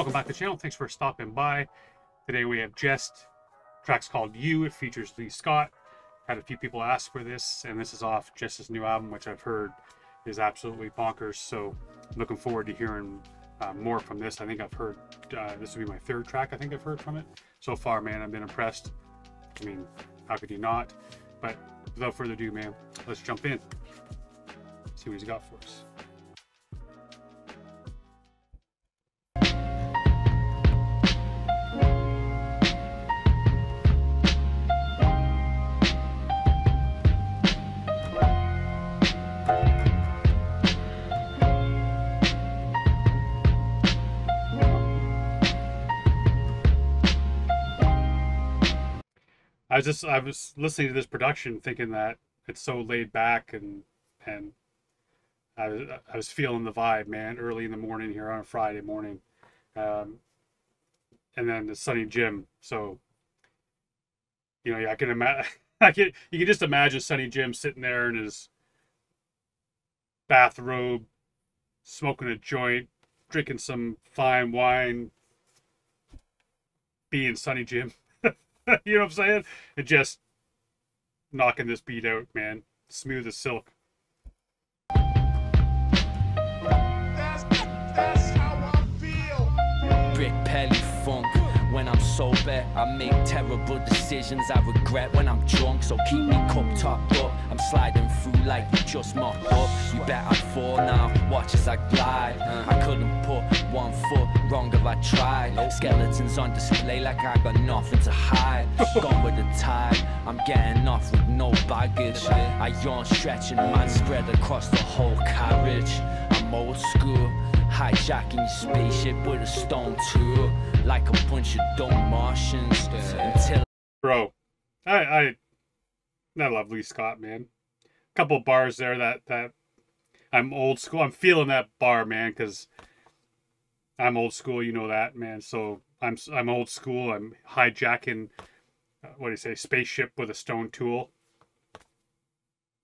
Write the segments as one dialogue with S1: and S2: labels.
S1: Welcome back to the channel. Thanks for stopping by. Today we have Jehst. Track's called You. It features Lee Scott. Had a few people ask for this, and this is off Jehst's new album, which I've heard is absolutely bonkers. So looking forward to hearing more from this. I think I've heard this will be my third track I think I've heard from it so far, man. I've been impressed. I mean, how could you not? But without further ado, man, let's jump in, see what he's got for us. I was listening to this production thinking that it's so laid back, and I was feeling the vibe, man, early in the morning here on a Friday morning. And then the Sonnyjim. So, you know, I can imagine, you can just imagine Sonnyjim sitting there in his bathrobe, smoking a joint, drinking some fine wine, being Sonnyjim. You know what I'm saying? And just knocking this beat out, man. Smooth as silk.
S2: That's how I feel. Brick Pelly funk. When I'm sober, I make terrible decisions I regret when I'm drunk. So keep me cup topped up. I'm sliding through like you just mopped up. You bet I'd fall now, watch as I glide. I couldn't put one foot wrong if I tried. Skeletons on display like I got nothing to hide. Gone with the tide, I'm getting off with no baggage. I yawn stretching, man spread across the whole carriage. I'm old school, hijacking your spaceship with a stone tool. Like a bunch of dumb Martians until...
S1: Bro, I love Lee Scott, man. A couple bars there that I'm old school. I'm feeling that bar, man, because I'm old school, you know that, man. So I'm old school. I'm hijacking, what do you say, spaceship with a stone tool.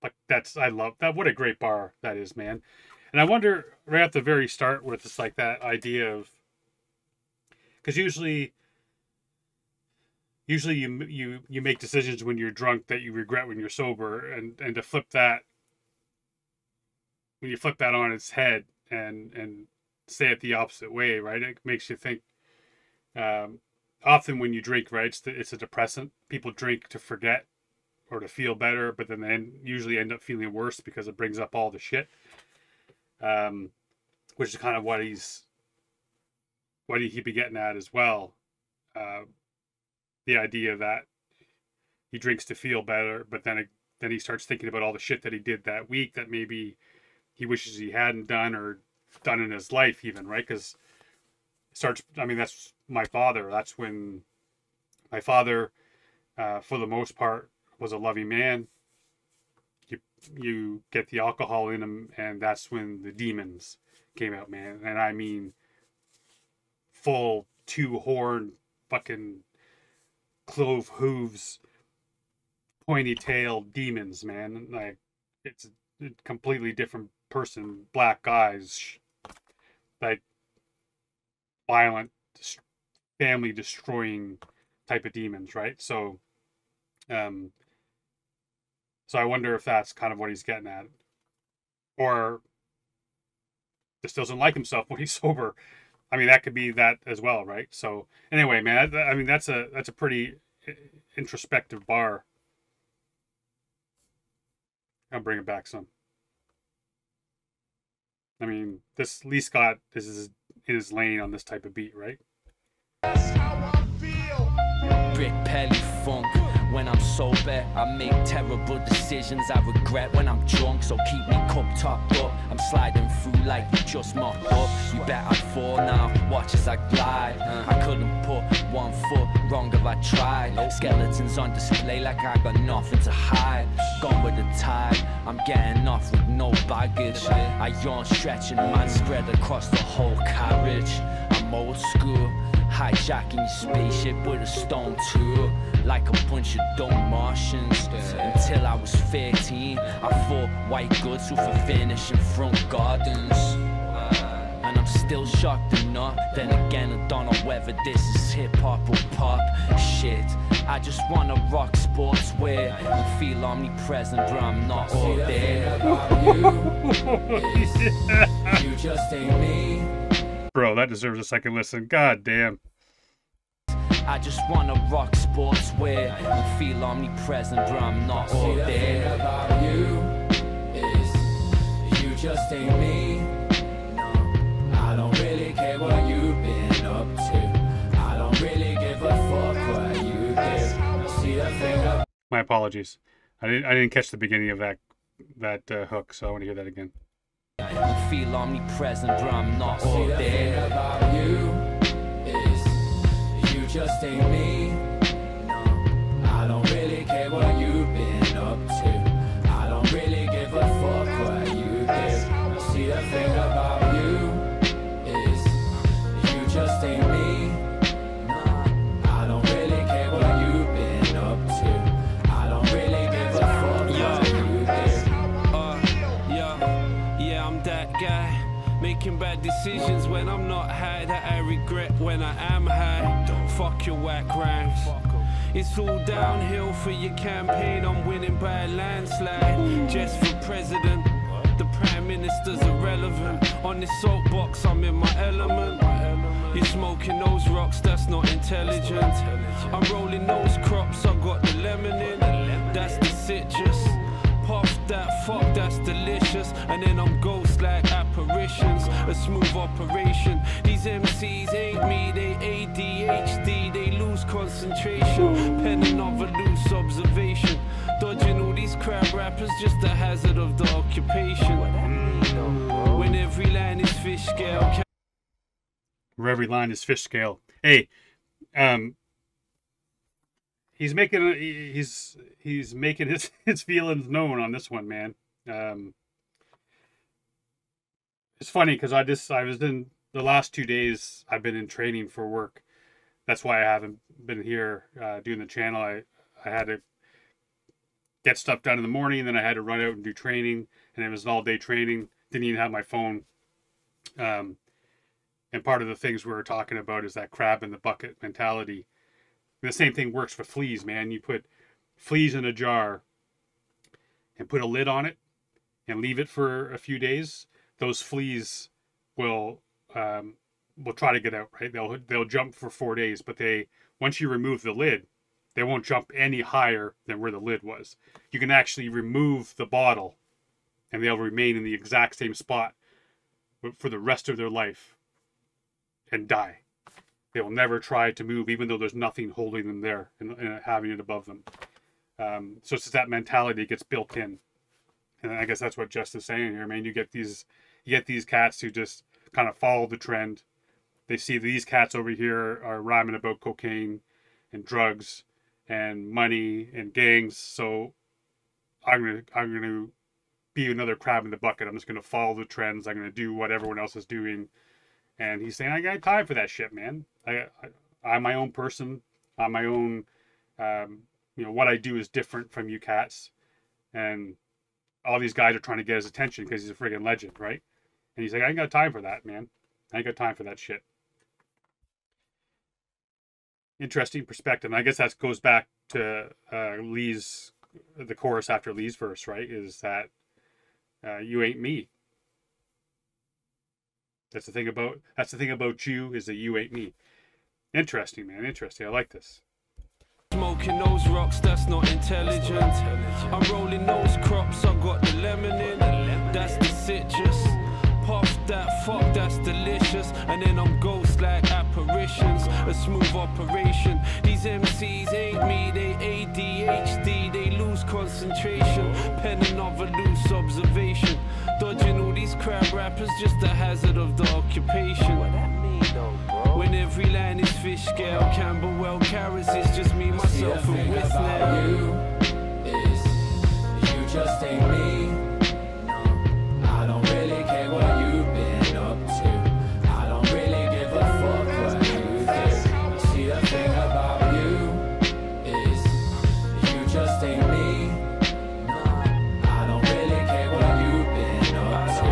S1: Like I love that. What a great bar that is, man. And I wonder right at the very start with it's like that idea of, because usually you make decisions when you're drunk that you regret when you're sober, and to flip that, when you flip that on its head and say it the opposite way, right? It makes you think. Often when you drink, right, it's a depressant. People drink to forget or to feel better, but then they usually end up feeling worse because it brings up all the shit. Which is kind of what he'd be getting at as well. The idea that he drinks to feel better, but then he starts thinking about all the shit that he did that week that maybe he wishes he hadn't done or done in his life even, right? Because that's my father. That's when my father, for the most part, was a loving man. You get the alcohol in him, and that's when the demons came out, man. And I mean full two-horn fucking clove hooves, pointy tail demons, man. Like, it's a completely different person. Black eyes, like violent, family destroying type of demons, right? So I wonder if that's kind of what he's getting at, or just doesn't like himself when he's sober. I mean, that could be that as well, right? So anyway, man, I mean, that's a pretty introspective bar. I'll bring it back some. I mean, this Lee Scott is in his lane on this type of beat, right?
S2: That's how I feel. Brick Pelly funk. When I'm sober, I make terrible decisions I regret when I'm drunk. So keep me cup topped up. I'm sliding through like you just mopped up. You bet I'd fall now, watch as I glide. I couldn't put one foot wrong if I tried. Skeletons on display like I got nothing to hide. Gone with the tide, I'm getting off with no baggage. I yawn stretching, man spread across the whole carriage. I'm old school, hijacking your spaceship with a stone tool. Like a bunch of dumb Martians. Until I was 13, I fought white goods who for finishing front gardens. And I'm I'm still shocked and not. Then again, I don't know whether this is hip-hop or pop. Shit, I just wanna rock sportswear and feel omnipresent, but I'm not all there.
S3: You just ain't me.
S1: Bro, that deserves a second listen. God damn.
S2: I just wanna rock sportswear and feel omnipresent, but I'm not all
S3: The thing
S2: there.
S3: about you is you just ain't me. No, I don't really care what you've been up to. I don't really give a fuck what you do. See the thing about
S1: My apologies. I didn't catch the beginning of that hook, so I want to hear that again.
S2: I feel omnipresent, but I'm not all
S3: See the thing
S2: there.
S3: about you is you just ain't me. No, I don't really care what you've been up to. I don't really give a fuck what you do. See the thing about you is you just ain't me. No, I don't really care what you've been up to. I don't really give a fuck what you do.
S4: Yeah, I'm that guy. Making bad decisions when I'm not high, that I regret when I am high. Fuck your whack rhymes. It's all downhill for your campaign. I'm winning by a landslide. Just for president, the prime minister's irrelevant. On this soapbox, I'm in my element. You're smoking those rocks, that's not intelligent. I'm rolling those crops, I got the lemon in. That's the citrus. Puff that, fuck, that's delicious. And then I'm ghost like apparitions. A smooth operation. These MCs ain't me, they ADHD. They lose concentration. Penning of a loose observation. Dodging all these crab rappers, just a hazard of the occupation. When every line is fish scale.
S1: Where every line is fish scale. Hey, he's making his feelings known on this one, man. It's funny because I was in the last 2 days. I've been in training for work. That's why I haven't been here doing the channel. I had to get stuff done in the morning, and then I had to run out and do training, and it was an all-day training. Didn't even have my phone. And part of the things we were talking about is that crab in the bucket mentality. And the same thing works for fleas, man. You put fleas in a jar and put a lid on it and leave it for a few days. Those fleas will try to get out, right? They'll jump for 4 days, but once you remove the lid, they won't jump any higher than where the lid was. You can actually remove the bottle and they'll remain in the exact same spot for the rest of their life and die. They will never try to move, even though there's nothing holding them there and having it above them. So it's just that mentality that gets built in. And I guess that's what Jehst is saying here, man. You get these cats who just kind of follow the trend. They see these cats over here are rhyming about cocaine and drugs and money and gangs. So I'm gonna be another crab in the bucket. I'm just gonna follow the trends. I'm gonna do what everyone else is doing. And he's saying, I got time for that shit, man. I'm my own person. I'm my own, what I do is different from you cats. And all these guys are trying to get his attention because he's a friggin' legend, right? And he's like, I ain't got time for that, man. I ain't got time for that shit. Interesting perspective. And I guess that goes back to Lee's, the chorus after Lee's verse, right? Is that you ain't me. That's the thing about you, is that you ain't me. Interesting, man. Interesting. I like this.
S4: Smoking those rocks, that's not intelligent. I'm rolling those crops, I got the lemon in. That's the citrus. Puff that, fuck, that's delicious. And then I'm ghost like apparitions. A smooth operation. These MCs ain't me, they ADHD. They lose concentration. Penning of a loose observation. Dodging all these crab rappers, just a hazard of the occupation. When every line is fish scale, Camberwell carrots, it's just me, myself, and with now.
S3: You just ain't me. No, I don't really care what you've been up to. I don't really give a fuck what you do. See, the thing about you is you just ain't me. No, I don't really care what you've been up to.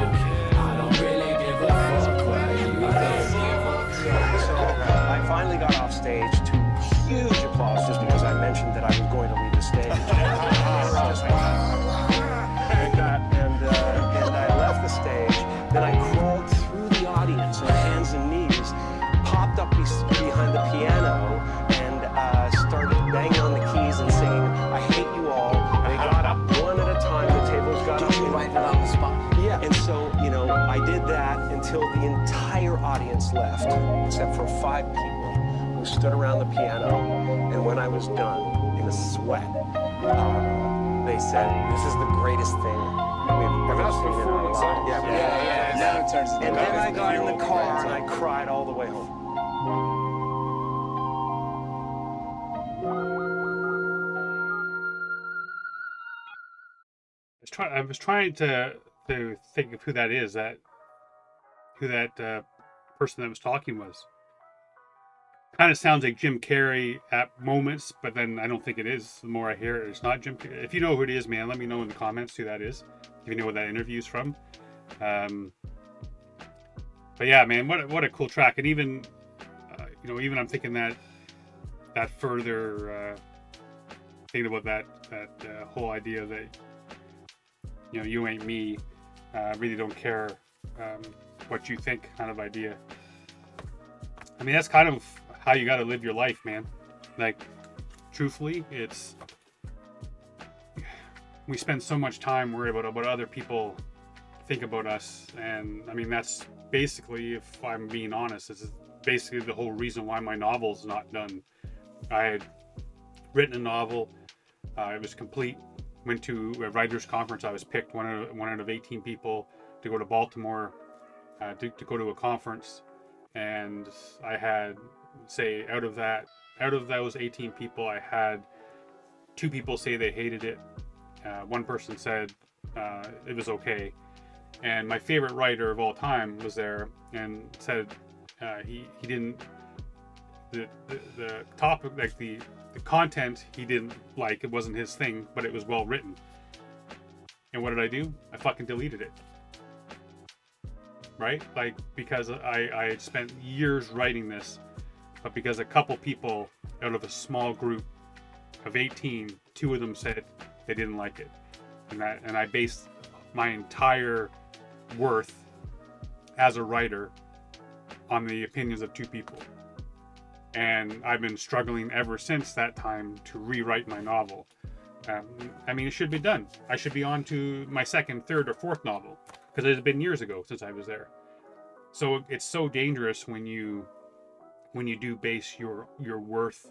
S3: I don't really give a fuck what you
S5: on the spot.
S6: Yeah. And so, you know, I did that until the entire audience left, except for 5 people who stood around the piano. And when I was done, in a sweat, they said, "This is the greatest thing we've ever seen in our lives."
S5: Yeah. Now it turns into
S6: And then I got in the car and I cried all the way home.
S1: I was trying to think of who that is, who that person that was talking was. Kind of sounds like Jim Carrey at moments, but then I don't think it is. The more I hear it, it's not Jim Carrey. If you know who it is, man, let me know in the comments who that is. If you know what that interview is from. But yeah, man, what a cool track. And even, you know, even I'm thinking that further thinking about that whole idea that, you know, you ain't me, really don't care what you think kind of idea. I mean, that's kind of how you got to live your life, man. Like, truthfully, we spend so much time worried about what other people think about us. And I mean, that's basically, if I'm being honest, this is basically the whole reason why my novel's not done. I had written a novel, it was complete. Went to a writers' conference. I was picked one out of 18 people to go to Baltimore to go to a conference, and I had, say, out of those 18 people, I had 2 people say they hated it. One person said it was okay, and my favorite writer of all time was there and said he didn't, the topic, like the content he didn't like. It wasn't his thing, but it was well written. And what did I do? I fucking deleted it. Right? Like, because I had spent years writing this, but because a couple people out of a small group of 18, 2 of them said they didn't like it. And I based my entire worth as a writer on the opinions of 2 people. And I've been struggling ever since that time to rewrite my novel. I mean, it should be done. I should be on to my 2nd, 3rd, or 4th novel, because it has been years ago since I was there. So it's so dangerous when you do base your worth.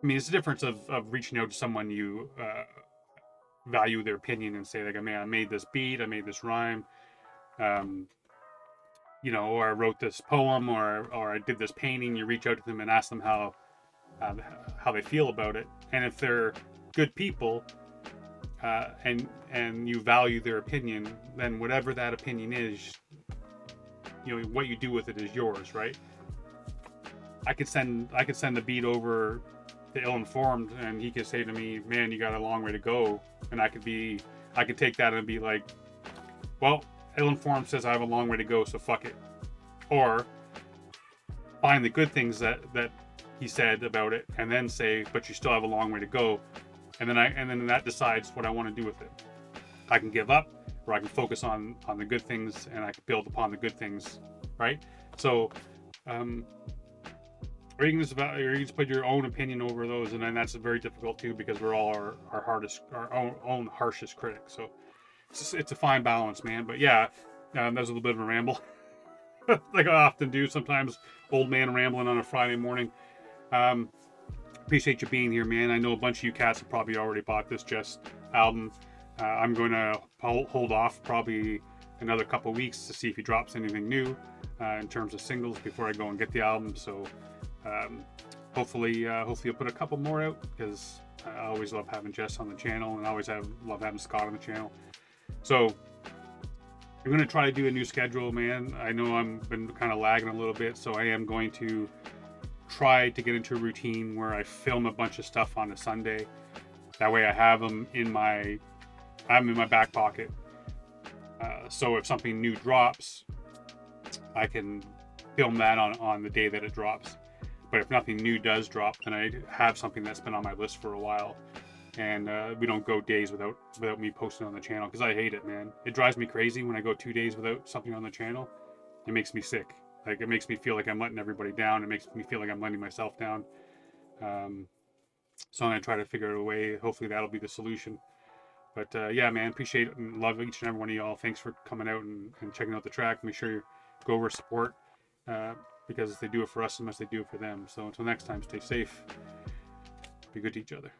S1: I mean, it's the difference of reaching out to someone you value their opinion and say, like, man, I made this beat, I made this rhyme, you know, or I wrote this poem, or I did this painting. You reach out to them and ask them how they feel about it. And if they're good people, and you value their opinion, then whatever that opinion is, you know, what you do with it is yours, right? I could send the beat over to Ill-Informed, and he could say to me, man, you got a long way to go. And I could take that and be like, well, Ill-Informed says I have a long way to go, so fuck it. Or find the good things that he said about it, and then say, but you still have a long way to go. And then that decides what I want to do with it. I can give up, or I can focus on the good things, and I can build upon the good things, right? So, or you can just put your own opinion over those, and then that's very difficult too, because we're all our own harshest critic. So it's a fine balance, man. But yeah, that was a little bit of a ramble, like I often do sometimes. Old man rambling on a Friday morning. Appreciate you being here, man. I know a bunch of you cats have probably already bought this Jehst album. I'm going to hold off probably another couple weeks to see if he drops anything new in terms of singles before I go and get the album. So hopefully you'll put a couple more out, because I always love having Jehst on the channel, and I always love having Scott on the channel. So I'm going to try to do a new schedule, man. I know I've been kind of lagging a little bit, so I am going to try to get into a routine where I film a bunch of stuff on a Sunday. That way I have them in my back pocket. So if something new drops, I can film that on the day that it drops. But if nothing new does drop, then I have something that's been on my list for a while. And we don't go days without me posting on the channel, because I hate it, man. It drives me crazy when I go 2 days without something on the channel. It makes me sick. Like, it makes me feel like I'm letting everybody down. It makes me feel like I'm letting myself down. So I'm going to try to figure out a way. Hopefully that'll be the solution. But yeah, man, appreciate it and love each and every one of y'all. Thanks for coming out and checking out the track. Make sure you go over support because they do it for us as much as they do it for them. So until next time, stay safe. Be good to each other.